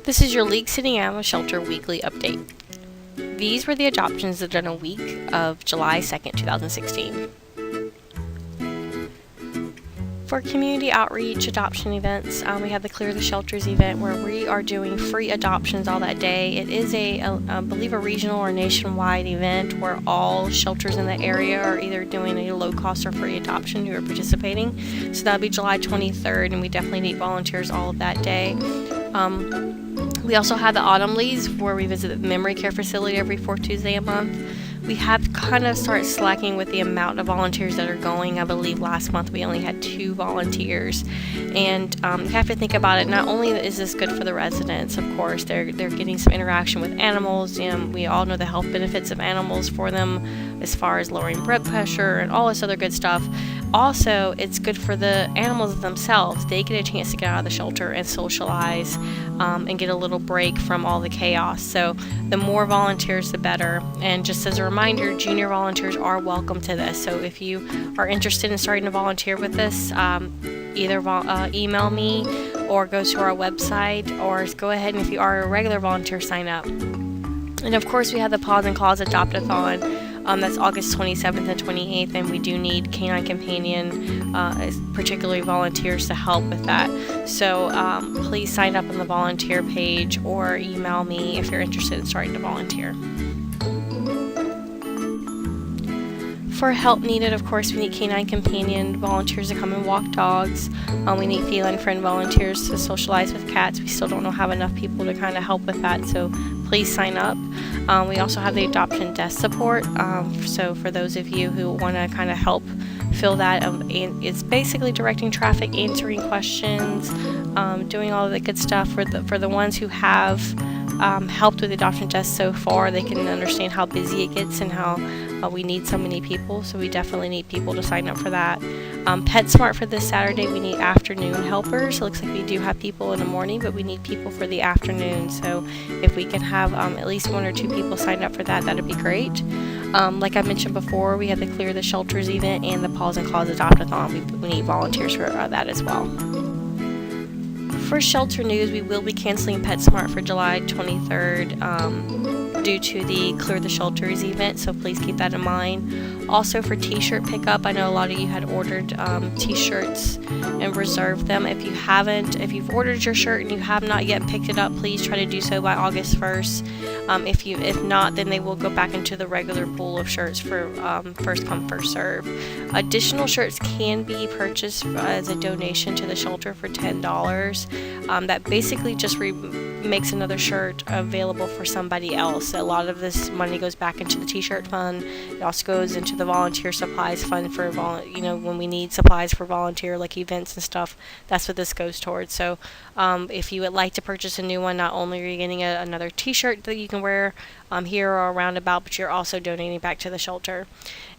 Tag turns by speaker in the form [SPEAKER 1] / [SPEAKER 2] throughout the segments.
[SPEAKER 1] This is your League City Animal Shelter weekly update. These were the adoptions that done a week of July 2nd, 2016. For community outreach adoption events, we have the Clear the Shelters event where we are doing free adoptions all that day. It is I believe a regional or nationwide event where all shelters in the area are either doing a low cost or free adoption who are participating. So that'll be July 23rd, and we definitely need volunteers all of that day. We also have the Autumn Leaves where we visit the memory care facility every fourth Tuesday a month. We have kind of started slacking with the amount of volunteers that are going. I believe last month we only had 2 volunteers, and you have to think about it. Not only is this good for the residents, of course, they're getting some interaction with animals, and we all know the health benefits of animals for them as far as lowering blood pressure and all this other good stuff. Also, it's good for the animals themselves. They get a chance to get out of the shelter and socialize and get a little break from all the chaos. So the more volunteers, the better. And just as a reminder, junior volunteers are welcome to this. So if you are interested in starting to volunteer with us, either email me or go to our website, or go ahead and if you are a regular volunteer, sign up. And of course, we have the Paws and Claws Adopt-a-thon. That's August 27th and 28th, and we do need canine companion, particularly volunteers, to help with that. So please sign up on the volunteer page or email me if you're interested in starting to volunteer. For help needed, of course, we need canine companion volunteers to come and walk dogs. We need feline friend volunteers to socialize with cats. We still don't have enough people to kind of help with that, so please sign up. We also have the adoption desk support. So for those of you who want to kind of help fill that, it's basically directing traffic, answering questions, doing all of the good stuff. For the ones who have helped with the adoption desk so far, they can understand how busy it gets and how we need so many people, so we definitely need people to sign up for that. PetSmart for this Saturday, we need afternoon helpers. It looks like we do have people in the morning, but we need people for the afternoon. So if we can have at least 1 or 2 people signed up for that, that'd be great. Like I mentioned before, we have the Clear the Shelters event and the Paws and Claws Adopt-a-thon. We need volunteers for that as well. For shelter news, we will be canceling PetSmart for July 23rd due to the Clear the Shelters event, so please keep that in mind. Also for t-shirt pickup, I know a lot of you had ordered t-shirts and reserved them. If you've ordered your shirt and you have not yet picked it up, please try to do so by August 1st. If not, then they will go back into the regular pool of shirts for first come, first serve. Additional shirts can be purchased as a donation to the shelter for $10. That basically just makes another shirt available for somebody else. A lot of this money goes back into the t-shirt fund. It also goes into the volunteer supplies fund for when we need supplies for volunteer like events and stuff. That's what this goes towards. So if you would like to purchase a new one, not only are you getting another t-shirt that you can wear here or around about, but you're also donating back to the shelter.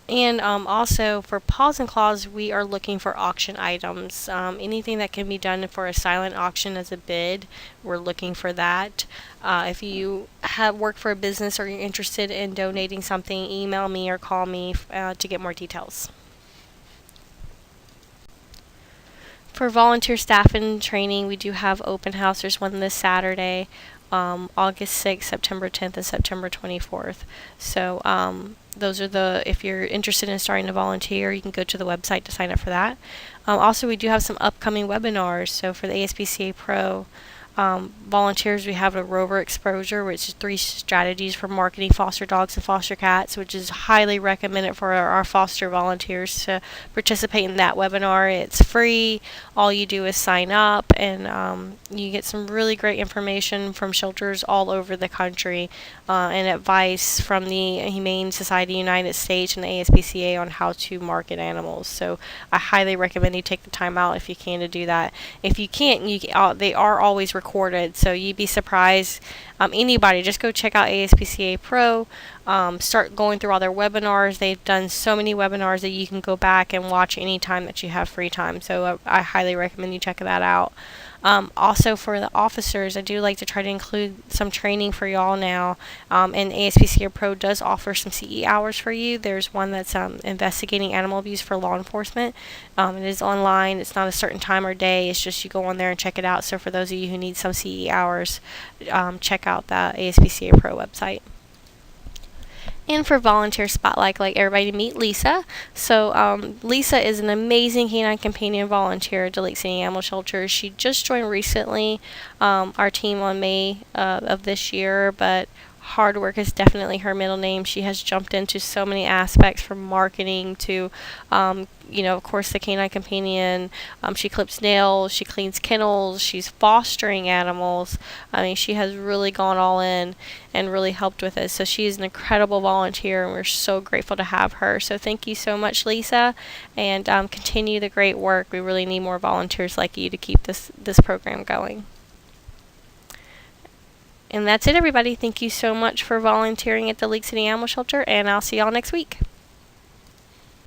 [SPEAKER 1] And also for Paws and Claws, we are looking for auction items. Anything that can be done for a silent auction as a bid, we're looking for that. If you work for a business or you're interested in donating something, email me or call me to get more details. For volunteer staff and training, we do have open house. There's one this Saturday, August 6th, September 10th, and September 24th. So those are if you're interested in starting to volunteer, you can go to the website to sign up for that. Also, we do have some upcoming webinars. So for the ASPCA Pro volunteers, we have a Rover Exposure, which is 3 strategies for marketing foster dogs and foster cats, which is highly recommended for our foster volunteers to participate in that webinar. It's free. All you do is sign up, and you get some really great information from shelters all over the country and advice from the Humane Society United States and the ASPCA on how to market animals. So I highly recommend you take the time out if you can to do that. If you can't, they are always recorded, so you'd be surprised. Anybody, just go check out ASPCA Pro. Start going through all their webinars. They've done so many webinars that you can go back and watch anytime that you have free time. So I highly recommend you check that out. Also for the officers, I do like to try to include some training for y'all now, and ASPCA Pro does offer some CE hours for you. There's one that's investigating animal abuse for law enforcement. It is online. It's not a certain time or day. It's just you go on there and check it out. So for those of you who need some CE hours, check out the ASPCA Pro website. And for volunteer spotlight, I'd like everybody to meet Lisa. So Lisa is an amazing canine companion volunteer at the Lake City Animal Shelter. She just joined recently our team on May of this year, but hard work is definitely her middle name. She has jumped into so many aspects, from marketing to, of course, the canine companion. She clips nails, she cleans kennels, she's fostering animals. I mean, she has really gone all in and really helped with it. So she is an incredible volunteer, and we're so grateful to have her. So thank you so much, Lisa, and continue the great work. We really need more volunteers like you to keep this program going. And that's it, everybody. Thank you so much for volunteering at the Lake City Animal Shelter, and I'll see y'all next week.